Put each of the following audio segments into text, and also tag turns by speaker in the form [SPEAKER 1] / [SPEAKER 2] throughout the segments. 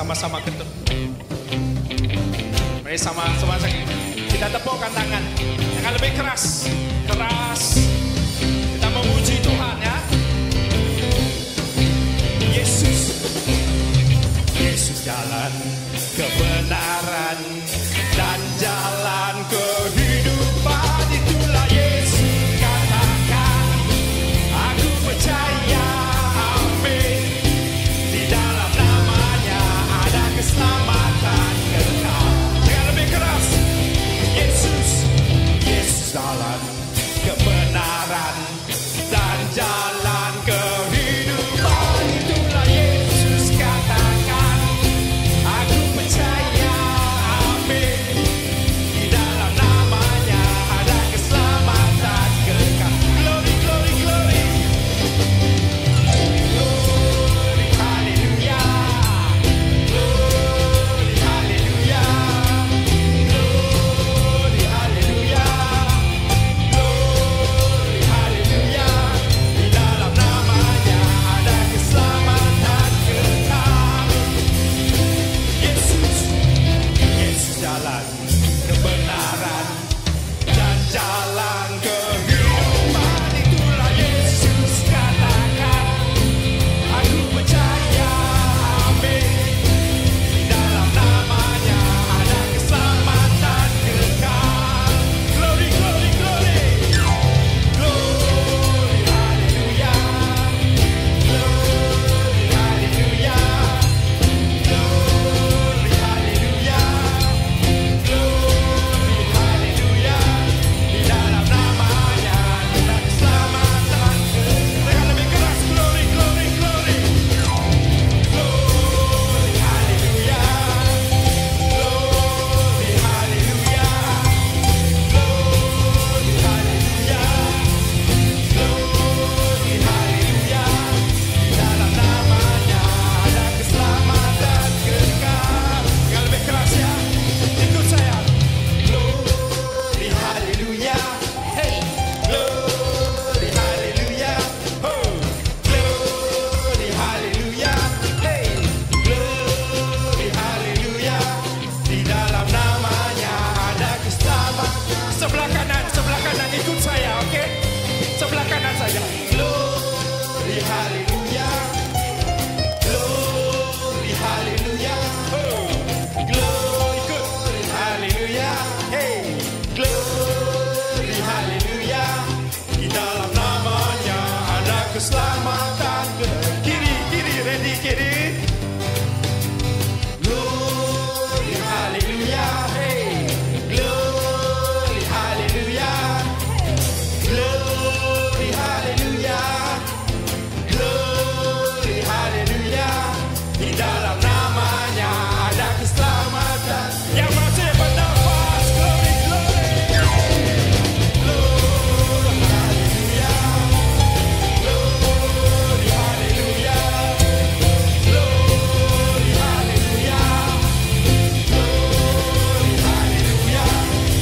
[SPEAKER 1] sama-sama mari sama-sama kita tepukkan tangan yang lebih keras. Kita memuji Tuhan ya. Yesus jalan kebenaran dan jalan kehidupan, itulah Yesus. Katakan aku percaya, amin. Di dalam namanya ada keselamatan kekal. Jangan lebih keras. Yesus jalan kebenaran dan jalan kehidupan, itulah Yesus. Katakan aku percaya, amin. Di dalam namanya ada keselamatan kekal. Glory, glory, glory. Glory, haleluya. Glory, haleluya. Glory, haleluya. Glory, haleluya. Di dalam namanya ada keselamatan kekal. Yesus jalan kebenaran dan jalan kehidupan, itulah Yesus. Katakan aku percaya, amin. Di dalam namanya ada keselamatan kekal. Glory, glory, glory. Glory, haleluya. Glory, haleluya. Glory, haleluya. Glory, haleluya. Di dalam namanya ada keselamatan kekal. Dengan lebih keras. Glory, glory, glory. Glory, haleluya. Glory, haleluya. Glory, haleluya. Glory, haleluya. Di dalam namanya ada keselamatan kekal. Yang lebih keras ya. Ikut saya. Glory, haleluya. Hey. Glory, haleluya. Oh. Glory, haleluya. Hey. Glory, haleluya. Di dalam namanya ada keselamatan. Sebelah kanan ikut saya, oke? Sebelah kanan saja. Glory, haleluya. Glory, haleluya. Oh. Glory, haleluya. Hey. Glory, haleluya. Di dalam namanya ada keselamatan. Kiri, ready, kiri. Glory, haleluya. Hey. Glory, haleluya. Glory, haleluya. Glory, haleluya. Di dalam namanya ada keselamatan. Yang masih bernafas, glory, glory. Glory, haleluya. Glory, haleluya. Glory, haleluya. Glory, haleluya.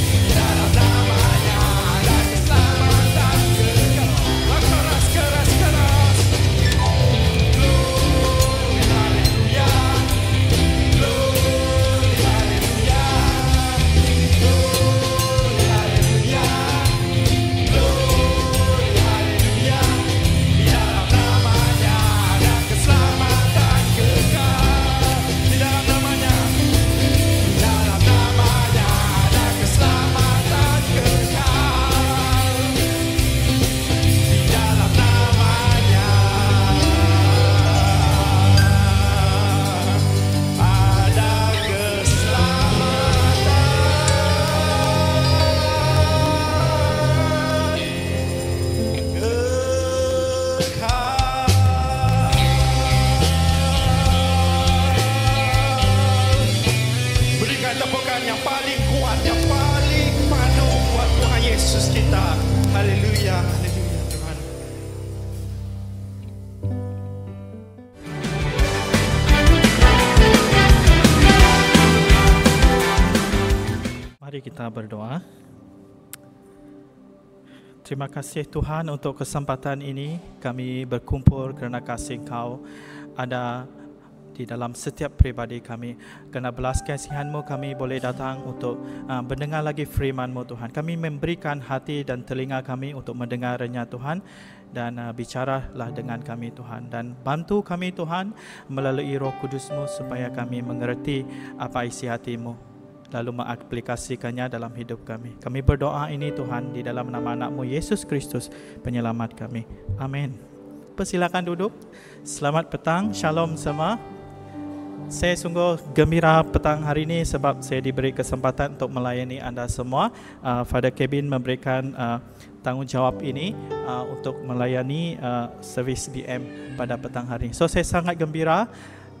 [SPEAKER 1] Di dalam namanya ada keselamatan kekal. Keras. Glory, haleluya. Glory, haleluya. Glory, haleluya. Glory, haleluya. Di dalam namanya ada keselamatan kekal. Di dalam namanya ada keselamatan kekal. Di dalam namanya ada keselamatan. Berikan tepukan yang paling kuat, yang paling penuh buat Tuhan Yesus kita. Haleluya, haleluya Tuhan.
[SPEAKER 2] Mari kita berdoa. Terima kasih Tuhan untuk kesempatan ini kami berkumpul kerana kasih Engkau ada di dalam setiap pribadi kami. Kerana belas kasihan-Mu kami boleh datang untuk mendengar lagi firman-Mu Tuhan. Kami memberikan hati dan telinga kami untuk mendengarnya Tuhan, dan bicaralah dengan kami Tuhan, dan bantu kami Tuhan melalui Roh Kudus-Mu supaya kami mengerti apa isi hati-Mu, lalu mengaplikasikannya dalam hidup kami. Kami berdoa ini Tuhan di dalam nama anak-Mu Yesus Kristus, penyelamat kami. Amin. Persilakan duduk. Selamat petang, shalom semua. Saya sungguh gembira petang hari ini sebab saya diberi kesempatan untuk melayani anda semua. Father Kevin memberikan tanggungjawab ini untuk melayani servis BM pada petang hari. So saya sangat gembira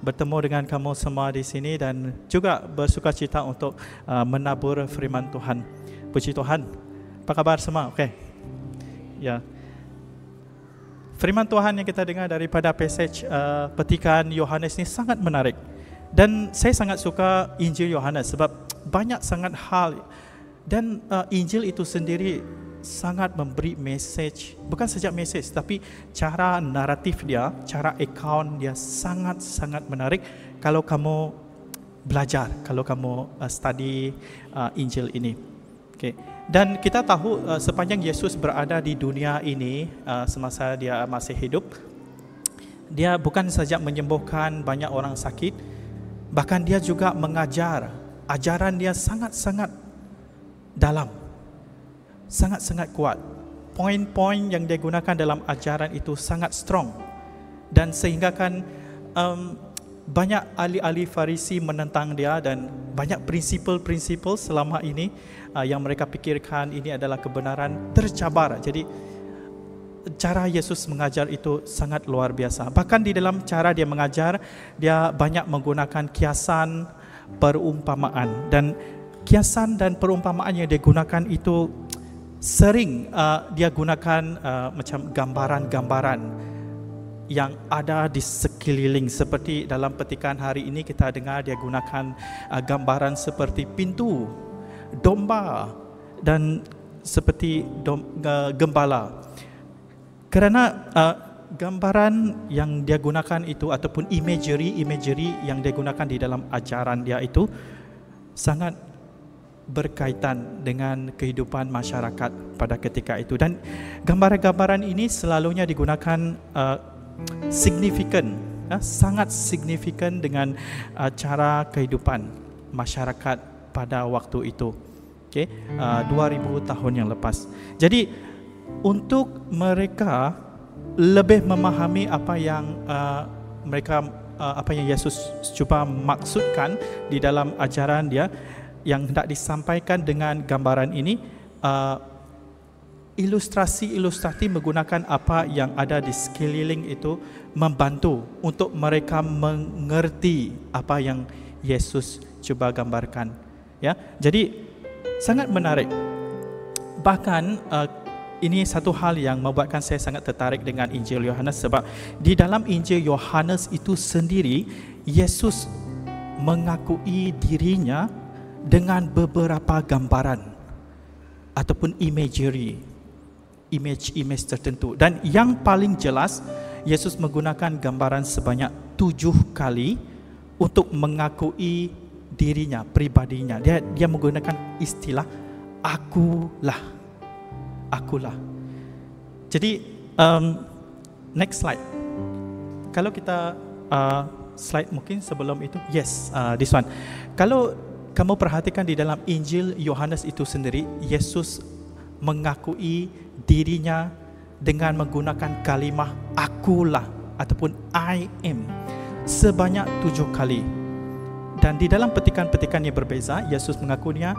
[SPEAKER 2] bertemu dengan kamu semua di sini dan juga bersukacita untuk menabur firman Tuhan. Puji Tuhan. Apa kabar semua? Okey. Ya. Firman Tuhan yang kita dengar daripada passage petikan Yohanes ini sangat menarik. Dan saya sangat suka Injil Yohanes sebab banyak sangat hal, dan Injil itu sendiri sangat memberi message, bukan saja message tapi cara naratif dia, cara account dia sangat-sangat menarik kalau kamu belajar, kalau kamu study Injil ini. Okay. Dan kita tahu sepanjang Yesus berada di dunia ini, semasa dia masih hidup, dia bukan saja menyembuhkan banyak orang sakit, bahkan dia juga mengajar. Ajaran dia sangat-sangat dalam, sangat-sangat kuat. Poin-poin yang dia gunakan dalam ajaran itu sangat strong, dan sehinggakan banyak ahli-ahli Farisi menentang dia, dan banyak prinsipal-prinsipal selama ini yang mereka pikirkan ini adalah kebenaran tercabar. Jadi cara Yesus mengajar itu sangat luar biasa. Bahkan di dalam cara dia mengajar, dia banyak menggunakan kiasan, perumpamaan, dan kiasan dan perumpamaan yang dia gunakan itu sering dia gunakan macam gambaran-gambaran yang ada di sekeliling. Seperti dalam petikan hari ini kita dengar dia gunakan gambaran seperti pintu, domba, dan seperti gembala. Kerana gambaran yang dia gunakan itu ataupun imagery yang dia gunakan di dalam ajaran dia itu sangat berkaitan dengan kehidupan masyarakat pada ketika itu. Dan gambaran-gambaran ini selalunya digunakan signifikan, sangat signifikan dengan cara kehidupan masyarakat pada waktu itu. Okay, 2000 tahun yang lepas. Jadi untuk mereka lebih memahami apa yang apa yang Yesus cuba maksudkan di dalam ajaran dia yang hendak disampaikan dengan gambaran ini, ilustrasi menggunakan apa yang ada di sekeliling itu membantu untuk mereka mengerti apa yang Yesus cuba gambarkan. Ya, jadi sangat menarik. Bahkan ini satu hal yang membuatkan saya sangat tertarik dengan Injil Yohanes, sebab di dalam Injil Yohanes itu sendiri Yesus mengakui dirinya dengan beberapa gambaran ataupun image tertentu. Dan yang paling jelas, Yesus menggunakan gambaran sebanyak 7 kali untuk mengakui dirinya, pribadinya. Dia menggunakan istilah akulah. Jadi next slide. Kalau kita slide mungkin sebelum itu, yes, this one. Kalau kamu perhatikan di dalam Injil Yohanes itu sendiri, Yesus mengakui dirinya dengan menggunakan kalimah akulah ataupun I am sebanyak 7 kali. Dan di dalam petikan-petikan yang berbeza, Yesus mengakuinya,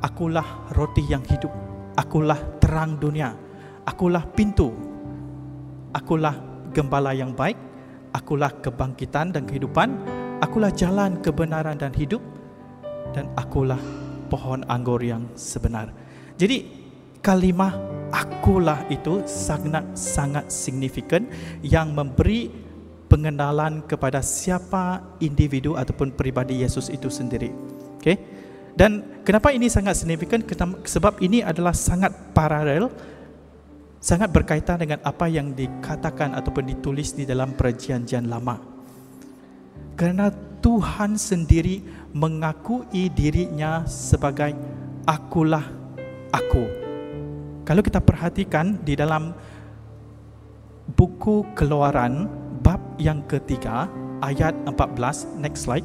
[SPEAKER 2] akulah roti yang hidup, akulah terang dunia, akulah pintu, akulah gembala yang baik, akulah kebangkitan dan kehidupan, akulah jalan kebenaran dan hidup, dan akulah pohon anggur yang sebenar. Jadi kalimah akulah itu sangat signifikan yang memberi pengenalan kepada siapa individu ataupun pribadi Yesus itu sendiri. Okay? Dan kenapa ini sangat signifikan? Sebab ini adalah sangat paralel, sangat berkaitan dengan apa yang dikatakan ataupun ditulis di dalam Perjanjian Lama. Kerana Tuhan sendiri mengakui dirinya sebagai akulah aku. Kalau kita perhatikan di dalam buku Keluaran bab yang ketiga ayat 14, next slide.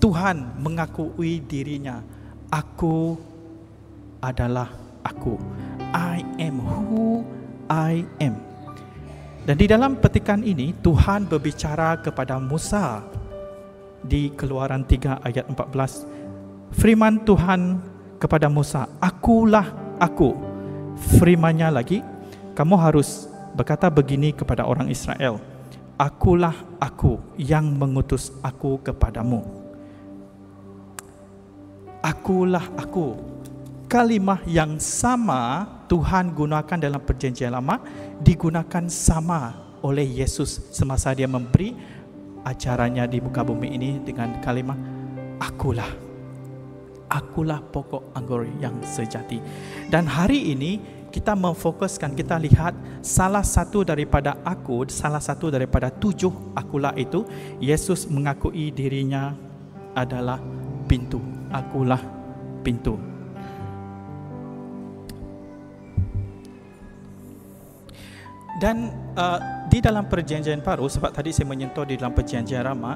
[SPEAKER 2] Tuhan mengakui dirinya, aku adalah aku. I am who I am. Dan di dalam petikan ini Tuhan berbicara kepada Musa di Keluaran 3 ayat 14. Firman Tuhan kepada Musa, akulah aku. Firman-Nya lagi, kamu harus berkata begini kepada orang Israel, akulah aku yang mengutus aku kepadamu. Akulah aku. Kalimah yang sama Tuhan gunakan dalam perjanjian lama digunakan sama oleh Yesus semasa dia memberi ajarannya di muka bumi ini dengan kalimah akulah. Akulah pokok anggur yang sejati. Dan hari ini kita memfokuskan, kita lihat salah satu daripada 7 akulah itu, Yesus mengakui dirinya adalah pintu. Akulah pintu. Dan di dalam perjanjian baru, sebab tadi saya menyentuh di dalam perjanjian lama,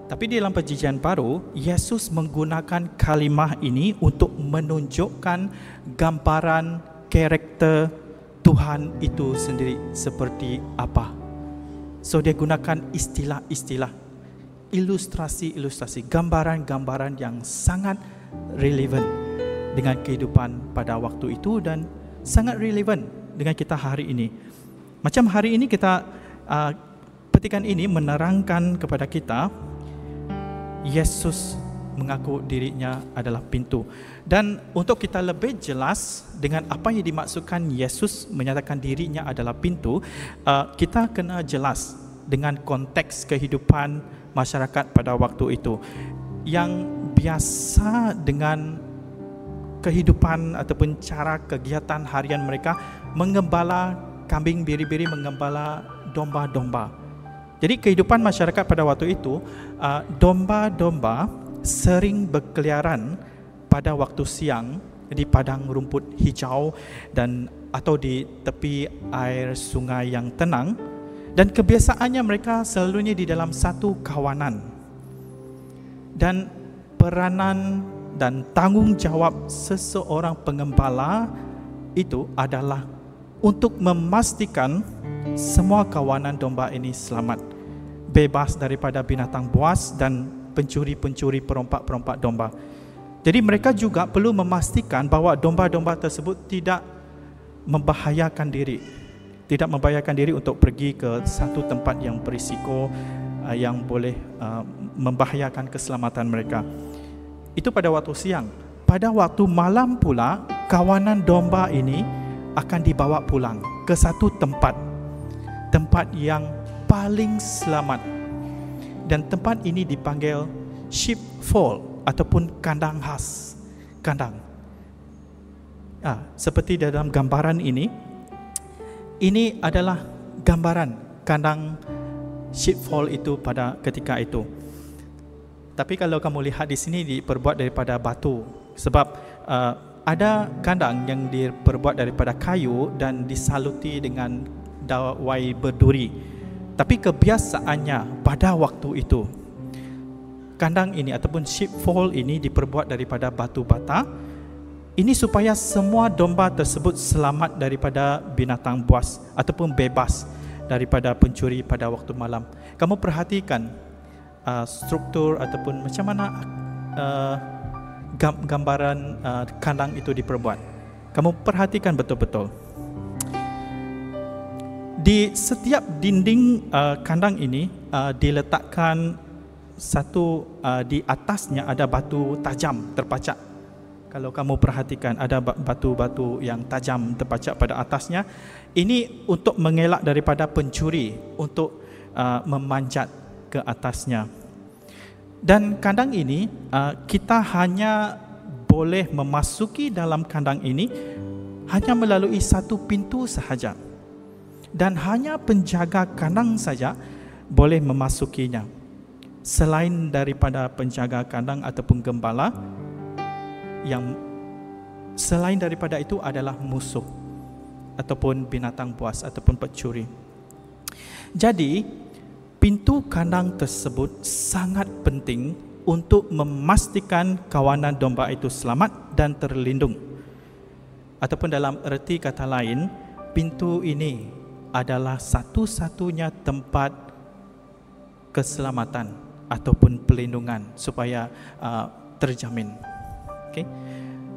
[SPEAKER 2] tapi di dalam perjanjian baru, Yesus menggunakan kalimah ini untuk menunjukkan gambaran karakter Tuhan itu sendiri seperti apa. So dia gunakan istilah-istilah, ilustrasi-ilustrasi, gambaran-gambaran yang sangat relevan dengan kehidupan pada waktu itu dan sangat relevan dengan kita hari ini. Macam hari ini kita petikan ini menerangkan kepada kita Yesus mengaku dirinya adalah pintu. Dan untuk kita lebih jelas dengan apa yang dimaksudkan Yesus menyatakan dirinya adalah pintu, kita kena jelas dengan konteks kehidupan masyarakat pada waktu itu yang biasa dengan kehidupan ataupun cara kegiatan harian mereka mengembala kambing biri-biri, mengembala domba-domba. Jadi kehidupan masyarakat pada waktu itu, domba-domba sering berkeliaran pada waktu siang di padang rumput hijau dan atau di tepi air sungai yang tenang, dan kebiasaannya mereka selalunya di dalam satu kawanan. Dan peranan dan tanggungjawab seseorang pengembala itu adalah untuk memastikan semua kawanan domba ini selamat, bebas daripada binatang buas dan pencuri-pencuri, perompak-perompak domba. Jadi mereka juga perlu memastikan bahawa domba-domba tersebut tidak membahayakan diri untuk pergi ke satu tempat yang berisiko, yang boleh membahayakan keselamatan mereka. Itu pada waktu siang. Pada waktu malam pula, kawanan domba ini akan dibawa pulang ke satu tempat yang paling selamat, dan tempat ini dipanggil sheepfold ataupun kandang khas. Seperti dalam gambaran ini adalah gambaran kandang sheepfold itu pada ketika itu. Tapi kalau kamu lihat di sini diperbuat daripada batu, sebab ada kandang yang diperbuat daripada kayu dan disaluti dengan dawai berduri. Tapi kebiasaannya pada waktu itu, kandang ini ataupun sheepfold ini diperbuat daripada batu bata. Ini supaya semua domba tersebut selamat daripada binatang buas ataupun bebas daripada pencuri pada waktu malam. Kamu perhatikan struktur ataupun macam mana gambaran kandang itu diperbuat. Kamu perhatikan betul-betul. Di setiap dinding kandang ini diletakkan satu, di atasnya ada batu tajam terpacak. Kalau kamu perhatikan ada batu-batu yang tajam terpacak pada atasnya. Ini untuk mengelak daripada pencuri untuk memanjat ke atasnya. Dan kandang ini kita hanya boleh memasuki dalam kandang ini hanya melalui satu pintu sahaja. Dan hanya penjaga kandang saja boleh memasukinya. selain daripada penjaga kandang ataupun gembala, yang selain daripada itu adalah musuh ataupun binatang buas ataupun pencuri. Jadi pintu kandang tersebut sangat penting untuk memastikan kawanan domba itu selamat dan terlindung. Ataupun dalam erti kata lain, pintu ini adalah satu-satunya tempat keselamatan ataupun pelindungan supaya terjamin. Okay?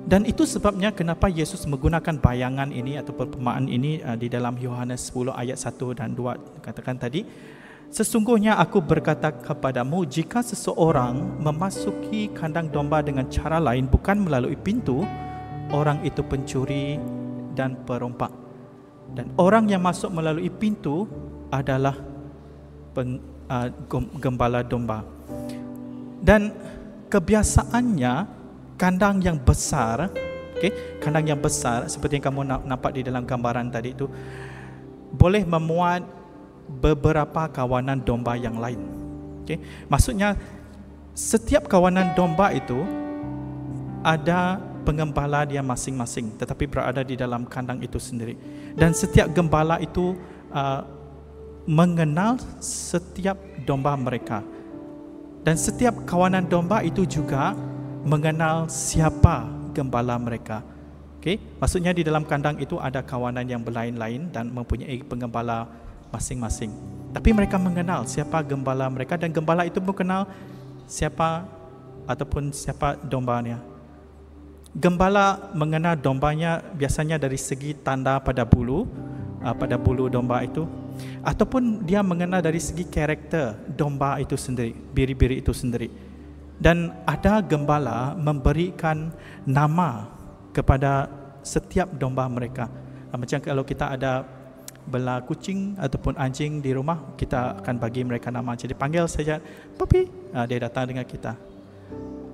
[SPEAKER 2] Dan itu sebabnya kenapa Yesus menggunakan bayangan ini atau perumpamaan ini di dalam Yohanes 10 ayat 1 dan 2. Katakan tadi, sesungguhnya aku berkata kepadamu, jika seseorang memasuki kandang domba dengan cara lain bukan melalui pintu, orang itu pencuri dan perompak. Dan orang yang masuk melalui pintu adalah gembala domba. Dan kebiasaannya kandang yang besar, kandang yang besar seperti yang kamu nampak di dalam gambaran tadi itu boleh memuat beberapa kawanan domba yang lain. Maksudnya setiap kawanan domba itu ada pengembala dia masing-masing, tetapi berada di dalam kandang itu sendiri. Dan setiap gembala itu mengenal setiap domba mereka. Dan setiap kawanan domba itu juga mengenal siapa gembala mereka. Maksudnya di dalam kandang itu ada kawanan yang berlain-lain dan mempunyai pengembala masing-masing. Tapi mereka mengenal siapa gembala mereka dan gembala itu mengenal siapa ataupun siapa dombanya. Gembala mengenal dombanya biasanya dari segi tanda pada bulu domba itu, ataupun dia mengenal dari segi karakter domba itu sendiri, biri-biri itu sendiri. Dan ada gembala memberikan nama kepada setiap domba mereka. Macam kalau kita ada bela kucing ataupun anjing di rumah, kita akan bagi mereka nama. Jadi panggil saja Puppy, dia datang dengan kita.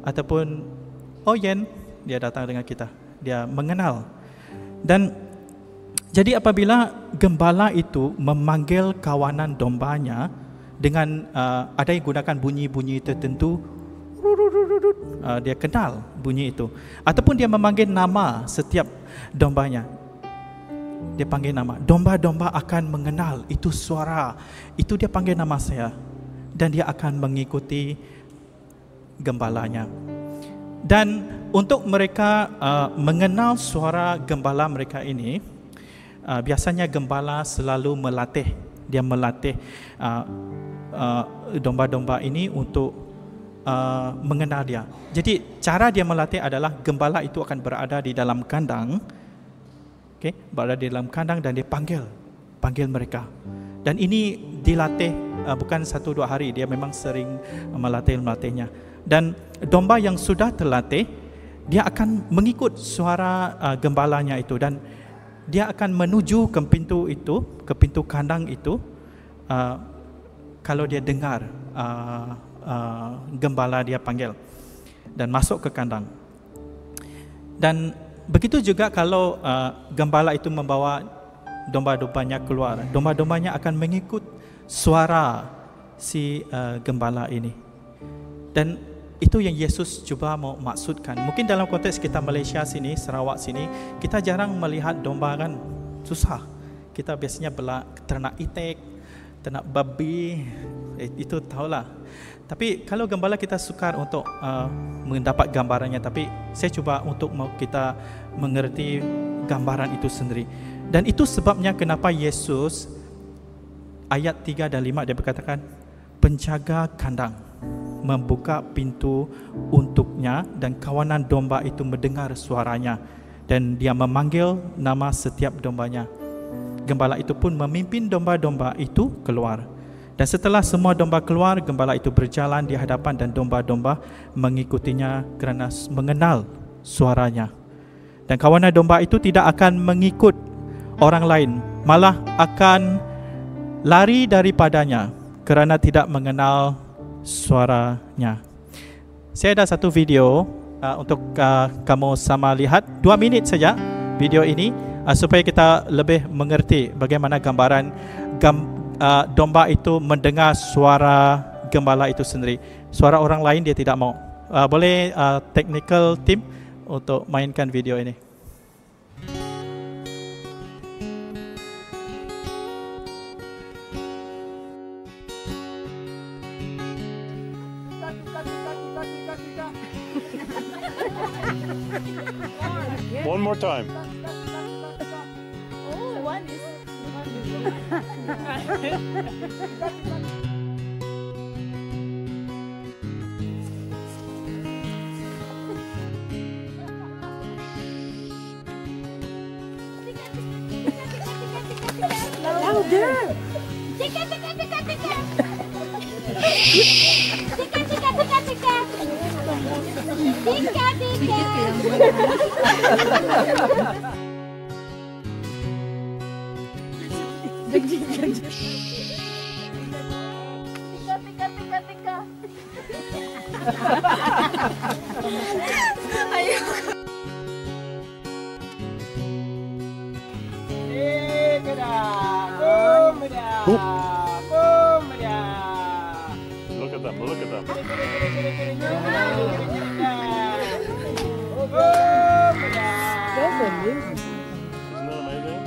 [SPEAKER 2] Ataupun Oyen, dia datang dengan kita. Dia mengenal. Dan jadi apabila gembala itu memanggil kawanan dombanya dengan ada yang gunakan bunyi-bunyi tertentu, dia kenal bunyi itu. Ataupun dia memanggil nama setiap dombanya, dia panggil nama. Domba-domba akan mengenal itu suara, itu dia panggil nama saya, dan dia akan mengikuti gembalanya. Dan untuk mereka mengenal suara gembala mereka ini, biasanya gembala selalu melatih. Dia melatih domba-domba ini untuk mengenal dia. Jadi cara dia melatih adalah gembala itu akan berada di dalam kandang, berada di dalam kandang dan dia panggil mereka. Dan ini dilatih bukan 1-2 hari, dia memang sering melatihnya. Dan domba yang sudah terlatih, dia akan mengikut suara gembalanya itu dan dia akan menuju ke pintu kandang itu kalau dia dengar gembala dia panggil dan masuk ke kandang. Dan begitu juga kalau gembala itu membawa domba-dombanya keluar, domba-dombanya akan mengikut suara si gembala ini. Dan itu yang Yesus cuba mau maksudkan. Mungkin dalam konteks kita Malaysia sini, Sarawak sini, kita jarang melihat domba kan, susah. Kita biasanya ternak itik, ternak babi, itu tahulah. Tapi kalau gembala kita sukar untuk mendapat gambarannya, tapi saya cuba untuk kita mengerti gambaran itu sendiri. Dan itu sebabnya kenapa Yesus ayat 3 dan 5 dia berkatakan, penjaga kandang membuka pintu untuknya dan kawanan domba itu mendengar suaranya dan dia memanggil nama setiap dombanya. Gembala itu pun memimpin domba-domba itu keluar. Dan setelah semua domba keluar, gembala itu berjalan di hadapan dan domba-domba mengikutinya kerana mengenal suaranya. Dan kawanan domba itu tidak akan mengikut orang lain, malah akan lari daripadanya kerana tidak mengenal suaranya. Saya ada satu video untuk kamu sama lihat, 2 minit saja video ini supaya kita lebih mengerti bagaimana gambaran domba itu mendengar suara gembala itu sendiri. Suara orang lain dia tidak mau. Boleh technical team untuk mainkan video ini.
[SPEAKER 1] One more time.
[SPEAKER 3] Oh, one is.
[SPEAKER 4] Louder.
[SPEAKER 3] Tika, tika, tika, tika. Tika, tika, tika, tika. Tika, tika. Tika, tika, tika, tika. Ayo.
[SPEAKER 1] Look at them. Look at them.
[SPEAKER 4] That's amazing.
[SPEAKER 1] Isn't that amazing?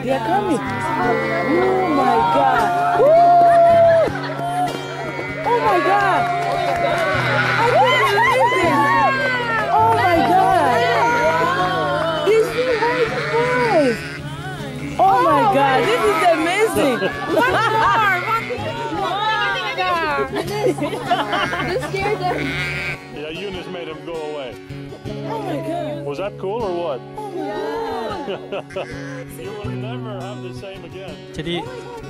[SPEAKER 4] They are coming. Oh my God. Woo! Oh my God. I can't believe this. Oh my God. These two white boys. Oh my God. This is amazing. One more.
[SPEAKER 3] You scared them.
[SPEAKER 1] Yeah, Eunice made him go away.
[SPEAKER 4] Oh my God.
[SPEAKER 1] Was that cool or what?
[SPEAKER 4] Yeah.
[SPEAKER 1] You will never have the same again.
[SPEAKER 2] Jadi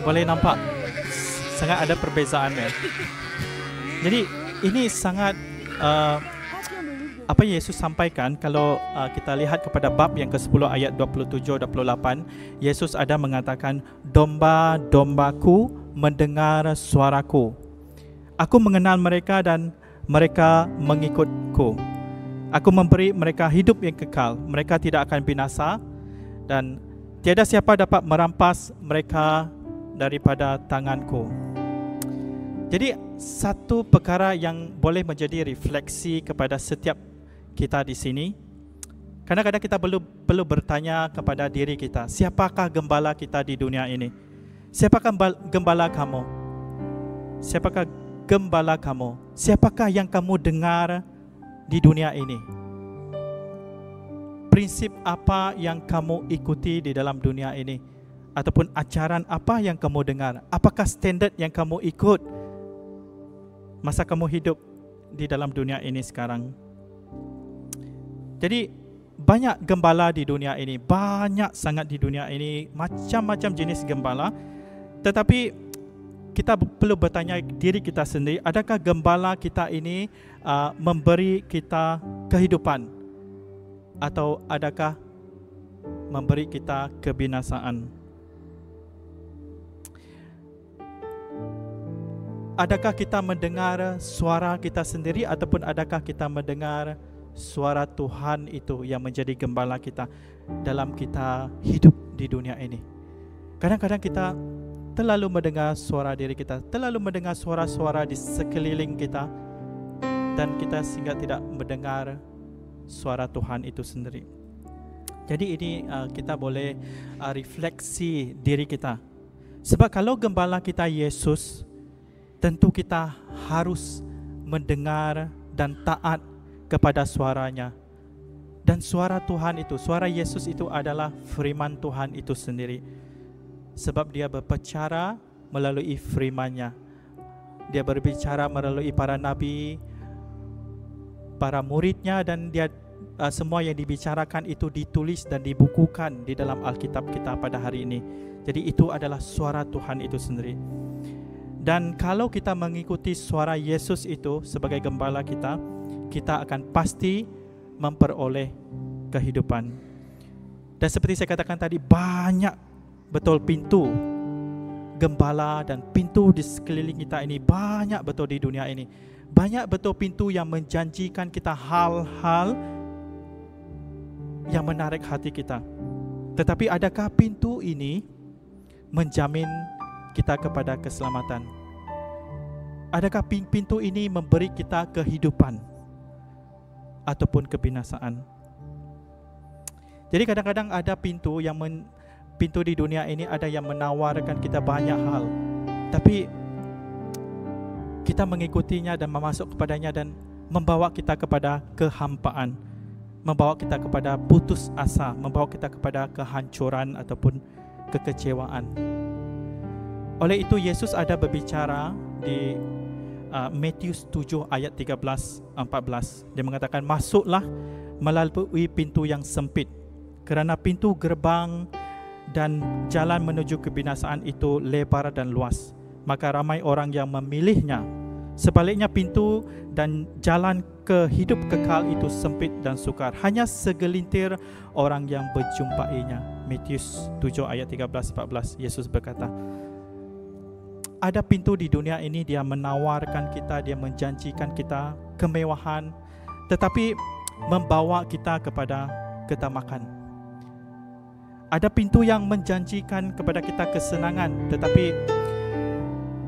[SPEAKER 2] boleh nampak sangat ada perbezaannya. Jadi ini sangat apa Yesus sampaikan kalau kita lihat kepada bab yang ke-10 ayat 27-28, Yesus ada mengatakan, domba-dombaku mendengar suaraku. Aku mengenal mereka dan mereka mengikutku. Aku memberi mereka hidup yang kekal. Mereka tidak akan binasa dan tiada siapa dapat merampas mereka daripada tanganku. Jadi satu perkara yang boleh menjadi refleksi kepada setiap kita di sini, kadang-kadang kita perlu bertanya kepada diri kita, siapakah gembala kita di dunia ini? Siapakah gembala kamu? Siapakah gembala kamu? Siapakah yang kamu dengar di dunia ini? Prinsip apa yang kamu ikuti di dalam dunia ini? Ataupun ajaran apa yang kamu dengar? Apakah standard yang kamu ikut masa kamu hidup di dalam dunia ini sekarang? Jadi banyak gembala di dunia ini, banyak sangat di dunia ini, macam-macam jenis gembala. Tetapi kita perlu bertanya diri kita sendiri, adakah gembala kita ini memberi kita kehidupan atau adakah memberi kita kebinasaan? Adakah kita mendengar suara kita sendiri ataupun adakah kita mendengar suara Tuhan itu yang menjadi gembala kita dalam kita hidup di dunia ini? Kadang-kadang kita terlalu mendengar suara diri kita, terlalu mendengar suara-suara di sekeliling kita, dan kita sehingga tidak mendengar suara Tuhan itu sendiri. Jadi ini kita boleh refleksi diri kita. Sebab kalau gembala kita Yesus, tentu kita harus mendengar dan taat kepada suaranya. Dan suara Tuhan itu, suara Yesus itu adalah firman Tuhan itu sendiri. Sebab dia berbicara melalui firman-Nya. Dia berbicara melalui para nabi, para murid-Nya, dan dia semua yang dibicarakan itu ditulis dan dibukukan di dalam Alkitab kita pada hari ini. Jadi itu adalah suara Tuhan itu sendiri. Dan kalau kita mengikuti suara Yesus itu sebagai gembala kita, kita akan pasti memperoleh kehidupan. Dan seperti saya katakan tadi, banyak betul pintu gembala dan pintu di sekeliling kita ini, banyak betul di dunia ini. Banyak betul pintu yang menjanjikan kita hal-hal yang menarik hati kita. Tetapi adakah pintu ini menjamin kita kepada keselamatan? Adakah pintu ini memberi kita kehidupan ataupun kebinasaan? Jadi kadang-kadang ada pintu pintu di dunia ini ada yang menawarkan kita banyak hal, tapi kita mengikutinya dan memasuk kepadanya dan membawa kita kepada kehampaan, membawa kita kepada putus asa, membawa kita kepada kehancuran ataupun kekecewaan. Oleh itu Yesus ada berbicara di Matius 7 ayat 13-14. Dia mengatakan, masuklah melalui pintu yang sempit, kerana pintu gerbang dan jalan menuju kebinasaan itu lebar dan luas, maka ramai orang yang memilihnya. Sebaliknya pintu dan jalan ke hidup kekal itu sempit dan sukar, hanya segelintir orang yang berjumpainya. Matius 7 ayat 13-14. Yesus berkata, ada pintu di dunia ini, dia menawarkan kita, dia menjanjikan kita kemewahan, tetapi membawa kita kepada ketamakan. Ada pintu yang menjanjikan kepada kita kesenangan, tetapi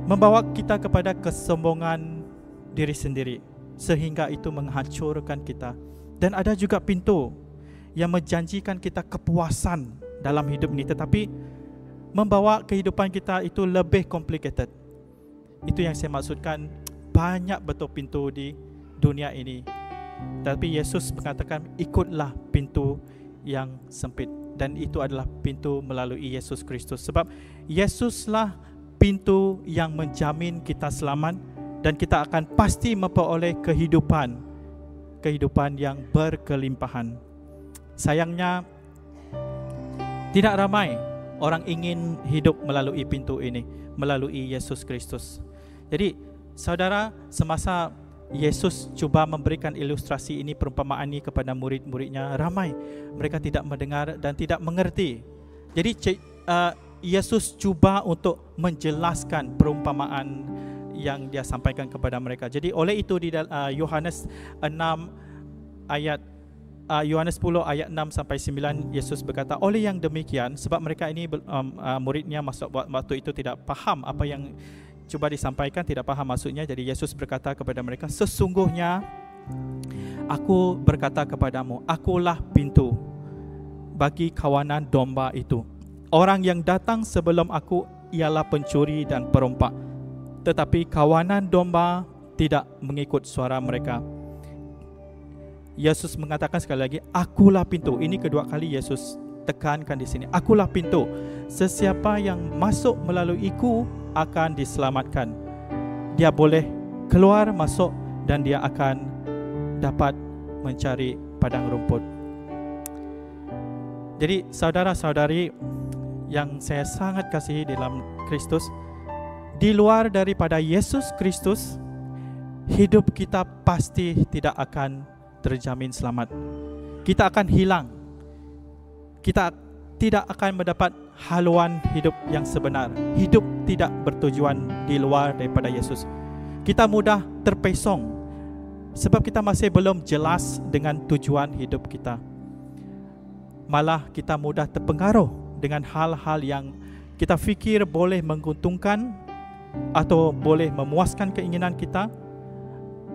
[SPEAKER 2] membawa kita kepada kesombongan diri sendiri, sehingga itu menghancurkan kita. Dan ada juga pintu yang menjanjikan kita kepuasan dalam hidup ini, tetapi membawa kehidupan kita itu lebih complicated. Itu yang saya maksudkan, banyak betul pintu di dunia ini, tapi Yesus mengatakan ikutlah pintu yang sempit, dan itu adalah pintu melalui Yesus Kristus. Sebab Yesuslah pintu yang menjamin kita selamat, dan kita akan pasti memperoleh kehidupan yang berkelimpahan. Sayangnya tidak ramai orang ingin hidup melalui pintu ini, melalui Yesus Kristus. Jadi saudara, semasa Yesus cuba memberikan ilustrasi ini, perumpamaan ini kepada murid-muridnya, ramai mereka tidak mendengar dan tidak mengerti. Jadi Yesus cuba untuk menjelaskan perumpamaan yang dia sampaikan kepada mereka. Jadi oleh itu di Yohanes 10 ayat 6 sampai 9, Yesus berkata, oleh yang demikian, sebab mereka ini muridnya waktu itu tidak faham apa yang cuba disampaikan, tidak faham maksudnya. Jadi Yesus berkata kepada mereka, sesungguhnya aku berkata kepadamu, akulah pintu bagi kawanan domba itu. Orang yang datang sebelum aku ialah pencuri dan perompak, tetapi kawanan domba tidak mengikut suara mereka. Yesus mengatakan sekali lagi, akulah pintu. Ini kedua kali Yesus tekankan di sini, akulah pintu. Sesiapa yang masuk melaluiku akan diselamatkan. Dia boleh keluar, masuk, dan dia akan dapat mencari padang rumput. Jadi saudara-saudari yang saya sangat kasihi dalam Kristus, di luar daripada Yesus Kristus, hidup kita pasti tidak akan terjamin selamat. Kita akan hilang. Kita tidak akan mendapat haluan hidup yang sebenar. Hidup tidak bertujuan di luar daripada Yesus. Kita mudah terpesong sebab kita masih belum jelas dengan tujuan hidup kita. Malah kita mudah terpengaruh dengan hal-hal yang kita fikir boleh menguntungkan atau boleh memuaskan keinginan kita,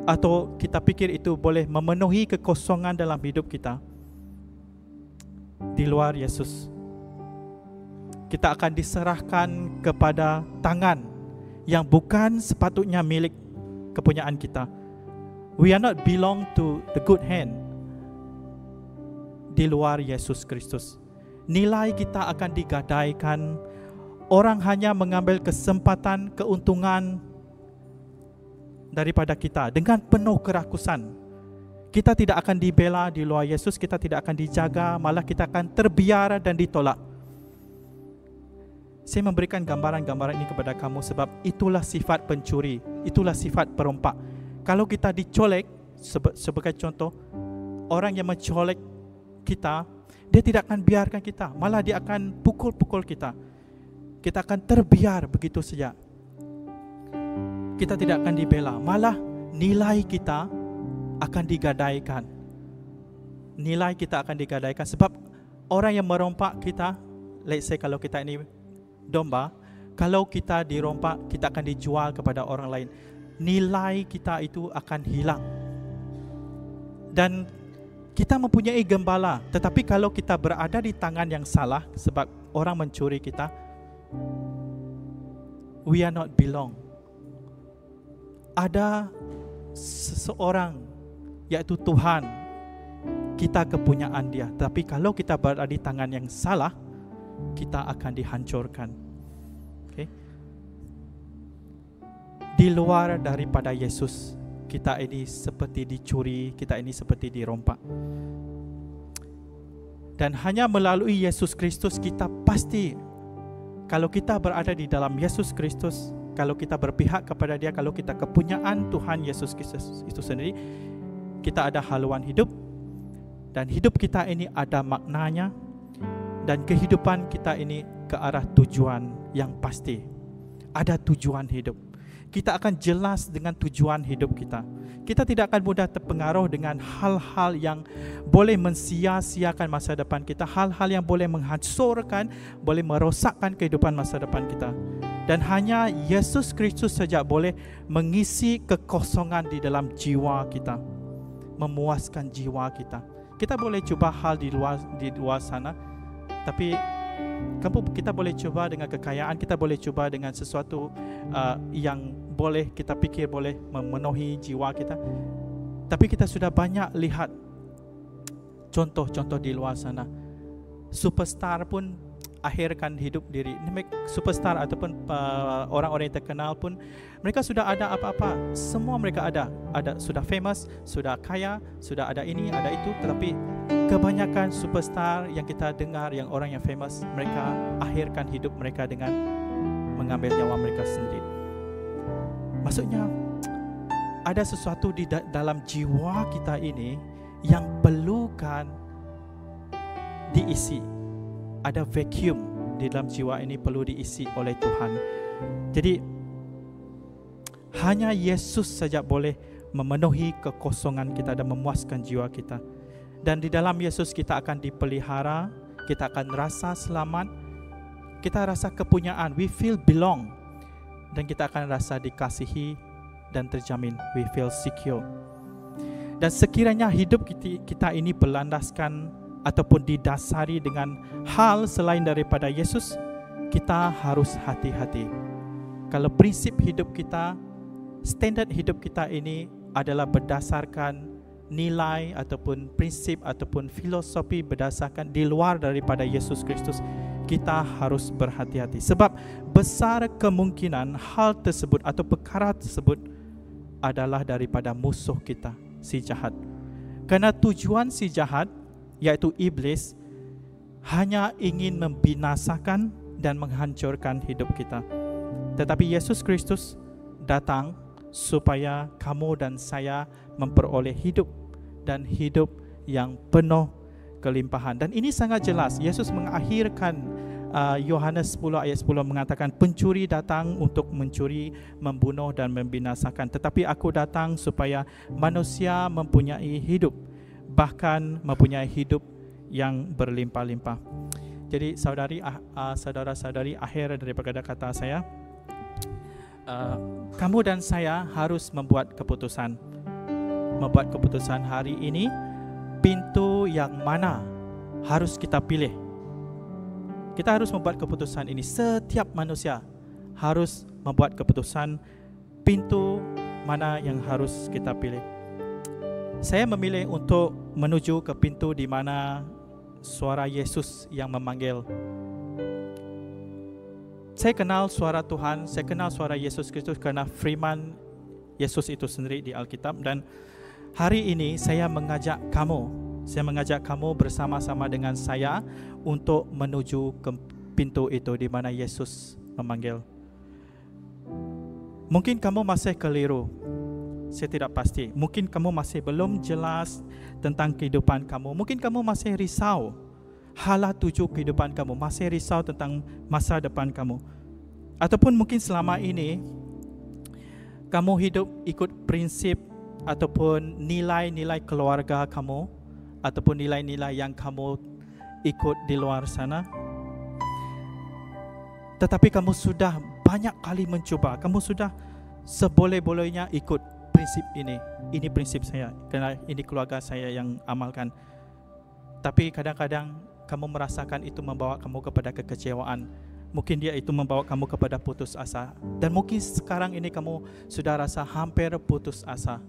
[SPEAKER 2] atau kita pikir itu boleh memenuhi kekosongan dalam hidup kita. Di luar Yesus, kita akan diserahkan kepada tangan yang bukan sepatutnya milik kepunyaan kita. We are not belong to the good hand. Di luar Yesus Kristus, nilai kita akan digadaikan. Orang hanya mengambil kesempatan, keuntungan daripada kita dengan penuh kerakusan. Kita tidak akan dibela di luar Yesus, kita tidak akan dijaga, malah kita akan terbiar dan ditolak. Saya memberikan gambaran-gambaran ini kepada kamu sebab itulah sifat pencuri, itulah sifat perompak. Kalau kita dicolek, sebagai contoh, orang yang mencolek kita, dia tidak akan biarkan kita, malah dia akan pukul-pukul kita. Kita akan terbiar begitu saja. Kita tidak akan dibela, malah nilai kita akan digadaikan. Nilai kita akan digadaikan sebab orang yang merompak kita, let's say kalau kita ini domba, kalau kita dirompak, kita akan dijual kepada orang lain. nilai kita itu akan hilang. Dan kita mempunyai gembala, tetapi kalau kita berada di tangan yang salah sebab orang mencuri kita, we are not belong. Ada seseorang, yaitu Tuhan, kita kepunyaan Dia. Tapi kalau kita berada di tangan yang salah, kita akan dihancurkan. Okay? Di luar daripada Yesus, kita ini seperti dicuri, kita ini seperti dirompak. Dan hanya melalui Yesus Kristus kita pasti, kalau kita berada di dalam Yesus Kristus, kalau kita berpihak kepada Dia, kalau kita kepunyaan Tuhan Yesus Kristus itu sendiri, kita ada haluan hidup. Dan hidup kita ini ada maknanya. Dan kehidupan kita ini ke arah tujuan yang pasti. Ada tujuan hidup. Kita akan jelas dengan tujuan hidup kita. Kita tidak akan mudah terpengaruh dengan hal-hal yang boleh mensia-siakan masa depan kita, hal-hal yang boleh menghancurkan, boleh merosakkan kehidupan masa depan kita. Dan hanya Yesus Kristus saja boleh mengisi kekosongan di dalam jiwa kita, memuaskan jiwa kita. Kita boleh cuba hal di luar sana, tapi kita boleh cuba dengan kekayaan, kita boleh cuba dengan sesuatu yang boleh kita fikir boleh memenuhi jiwa kita. Tapi kita sudah banyak lihat contoh-contoh di luar sana. Superstar pun akhirkan hidup diri. Superstar ataupun orang-orang yang terkenal pun, mereka sudah ada apa-apa. Semua mereka ada sudah famous, sudah kaya, sudah ada ini, ada itu. Tetapi kebanyakan superstar yang kita dengar, yang orang yang famous, mereka akhirkan hidup mereka dengan mengambil nyawa mereka sendiri. Maksudnya ada sesuatu di dalam jiwa kita ini yang perlukan diisi. Ada vacuum di dalam jiwa ini perlu diisi oleh Tuhan. Jadi hanya Yesus saja boleh memenuhi kekosongan kita dan memuaskan jiwa kita. Dan di dalam Yesus kita akan dipelihara, kita akan rasa selamat, kita rasa kepunyaan, we feel belong. Dan kita akan rasa dikasihi dan terjamin, we feel secure. Dan sekiranya hidup kita ini berlandaskan ataupun didasari dengan hal selain daripada Yesus, kita harus hati-hati. Kalau prinsip hidup kita, standard hidup kita ini adalah berdasarkan nilai ataupun prinsip ataupun filosofi berdasarkan di luar daripada Yesus Kristus, kita harus berhati-hati. Sebab besar kemungkinan hal tersebut atau perkara tersebut adalah daripada musuh kita, si jahat. Kerana tujuan si jahat, yaitu iblis, hanya ingin membinasakan dan menghancurkan hidup kita. Tetapi Yesus Kristus datang supaya kamu dan saya memperoleh hidup, dan hidup yang penuh kelimpahan. Dan ini sangat jelas. Yesus mengakhirkan Yohanes 10 ayat 10 mengatakan, pencuri datang untuk mencuri, membunuh dan membinasakan. Tetapi aku datang supaya manusia mempunyai hidup, bahkan mempunyai hidup yang berlimpah-limpah. Jadi saudara-saudari, akhir daripada kata saya, kamu dan saya harus membuat keputusan. Membuat keputusan hari ini, pintu yang mana harus kita pilih. Kita harus membuat keputusan ini. Setiap manusia harus membuat keputusan pintu mana yang harus kita pilih. Saya memilih untuk menuju ke pintu di mana suara Yesus yang memanggil. Saya kenal suara Tuhan, saya kenal suara Yesus Kristus kerana firman Yesus itu sendiri di Alkitab. Dan hari ini saya mengajak kamu bersama-sama dengan saya untuk menuju ke pintu itu di mana Yesus memanggil. Mungkin kamu masih keliru, saya tidak pasti. Mungkin kamu masih belum jelas tentang kehidupan kamu. Mungkin kamu masih risau hala tuju kehidupan kamu, masih risau tentang masa depan kamu. Ataupun mungkin selama ini kamu hidup ikut prinsip ataupun nilai-nilai keluarga kamu, ataupun nilai-nilai yang kamu ikut di luar sana. Tetapi kamu sudah banyak kali mencuba, kamu sudah seboleh-bolehnya ikut prinsip ini. Ini prinsip saya, kerana ini keluarga saya yang amalkan. Tapi kadang-kadang kamu merasakan itu membawa kamu kepada kekecewaan. Mungkin dia itu membawa kamu kepada putus asa. Dan mungkin sekarang ini kamu sudah rasa hampir putus asa.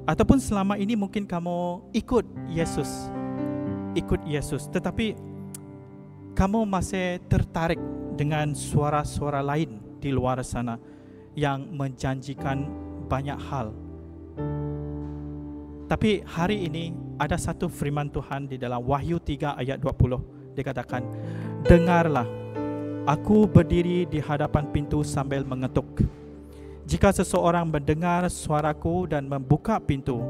[SPEAKER 2] Ataupun selama ini mungkin kamu ikut Yesus, tetapi kamu masih tertarik dengan suara-suara lain di luar sana yang menjanjikan banyak hal. Tapi hari ini ada satu firman Tuhan di dalam Wahyu 3 ayat 20. Dikatakan, dengarlah, aku berdiri di hadapan pintu sambil mengetuk. Jika seseorang mendengar suaraku dan membuka pintu,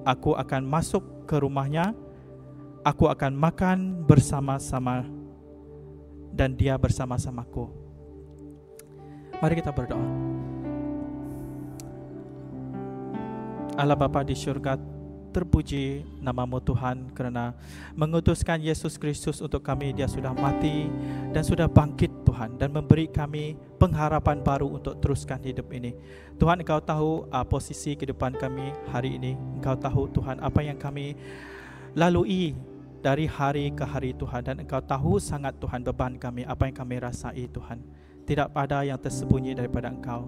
[SPEAKER 2] aku akan masuk ke rumahnya, aku akan makan bersama-sama dan dia bersama-samaku. Mari kita berdoa. Allah Bapa di syurga, terpuji namamu Tuhan kerana mengutuskan Yesus Kristus untuk kami. Dia sudah mati dan sudah bangkit Tuhan, dan memberi kami pengharapan baru untuk teruskan hidup ini. Tuhan, Engkau tahu posisi kehidupan kami hari ini. Engkau tahu Tuhan apa yang kami lalui dari hari ke hari Tuhan, dan Engkau tahu sangat Tuhan beban kami, apa yang kami rasai Tuhan. Tidak ada yang tersembunyi daripada Engkau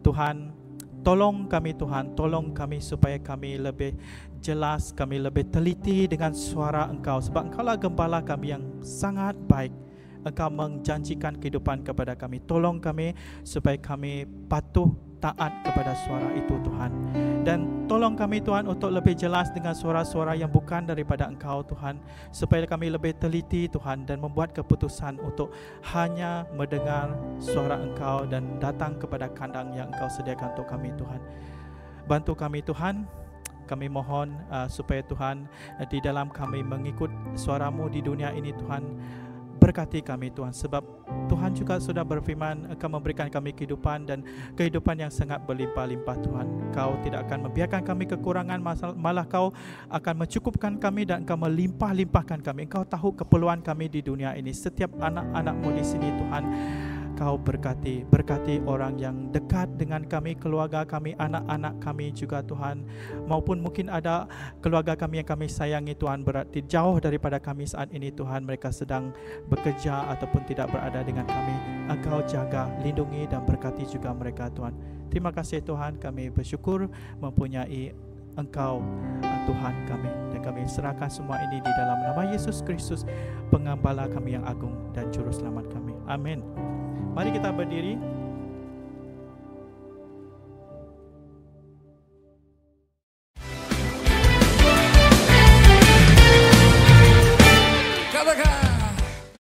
[SPEAKER 2] Tuhan. Tolong kami Tuhan, tolong kami supaya kami lebih jelas, kami lebih teliti dengan suara Engkau. Sebab Engkaulah gembala kami yang sangat baik. Engkau menjanjikan kehidupan kepada kami. Tolong kami supaya kami patuh taat kepada suara itu Tuhan. Dan tolong kami Tuhan untuk lebih jelas dengan suara-suara yang bukan daripada Engkau Tuhan. Supaya kami lebih teliti Tuhan dan membuat keputusan untuk hanya mendengar suara Engkau dan datang kepada kandang yang Engkau sediakan untuk kami Tuhan. Bantu kami Tuhan. Kami mohon supaya Tuhan di dalam kami mengikut suara-Mu di dunia ini Tuhan, berkati kami Tuhan, sebab Tuhan juga sudah berfirman akan memberikan kami kehidupan dan kehidupan yang sangat berlimpah-limpah Tuhan. Kau tidak akan membiarkan kami kekurangan, malah Kau akan mencukupkan kami dan Kau melimpah-limpahkan kami. Engkau tahu keperluan kami di dunia ini. Setiap anak-anak-Mu di sini Tuhan, Kau berkati orang yang dekat dengan kami, keluarga kami, anak-anak kami juga Tuhan, maupun mungkin ada keluarga kami yang kami sayangi Tuhan, berarti jauh daripada kami saat ini Tuhan, mereka sedang bekerja ataupun tidak berada dengan kami. Engkau jaga, lindungi dan berkati juga mereka Tuhan. Terima kasih Tuhan, kami bersyukur mempunyai Engkau Tuhan kami, dan kami serahkan semua ini di dalam nama Yesus Kristus, Penggembala kami yang agung dan Juru Selamat kami. Amin. Mari kita berdiri.